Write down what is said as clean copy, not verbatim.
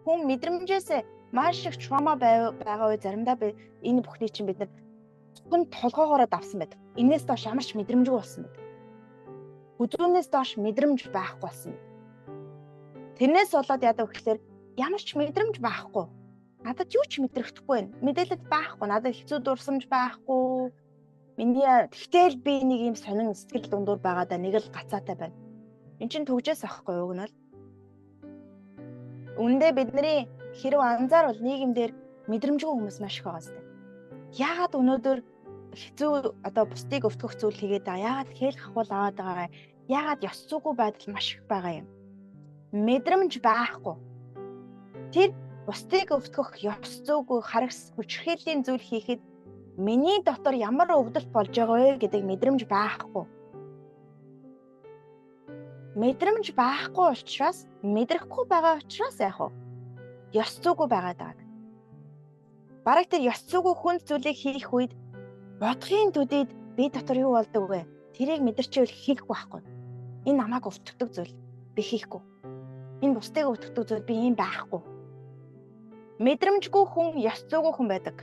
хүн мэдрэмжээс маш их trauma байгаа үе заримдаа би энэ бүхний чинь бид нар зөвхөн толгоогоороо давсан байдаг. Энээс доош ямар ч мэдрэмжгүй болсон байдаг. Үзүүнээс доош мэдрэмж байхгүй болсон. Тэрнээс болоод яадаг вэ гэхээр ямар ч мэдрэмж байхгүй. Надад юу ч мэдрэхдэггүй байна. Мэдээлэл байхгүй. Надад хэцүү дурсамж байхгүй. Тэгтэл би нэг юм сонин сэтгэл дундуур байгаадаа нэг л гацаатай байна. Энд чинь төгжээс ахгүй юу гэнэ. Үүндээ бидний хэрв анзаарвал нийгэмдэр мэдрэмжгүй хүмүүс маш их байгаа сте. Яагаад өнөөдөр хэцүү бусдыг өвтгөх зүйл хийгээд байгаа? Яагаад хэл хахуул аваад байгаа? Яагаад ёс зүйгүй байдал маш их байгаа юм? Мэдрэмж байхгүй. Тэр бусдыг өвтгөх ёс зүйгүй харагс хүчрхийллийн зүйл хийхэд миний дотор ямар өвдөлт болж байгаа вэ гэдэг мэдрэмж байхгүй. Мэдрэмж байхгүй учраас мэдрэхгүй байгаа учраас яах вэ? Ёс зүйгүй байгаад байгаа. Бараг тэр ёс зүйгүй хүнд зүйлийг хийх үед бодохын төдийд би дотор юу болдог вэ? Тэрийг мэдэрчээл хийхгүй байхгүй. Энэ намайг өвтгдөг зүйл би хийхгүй. Энэ бусдыг өвтгдөг зүйл би ийм байхгүй. Мэдрэмжгүй хүн ёс зүйгүй хүн байдаг.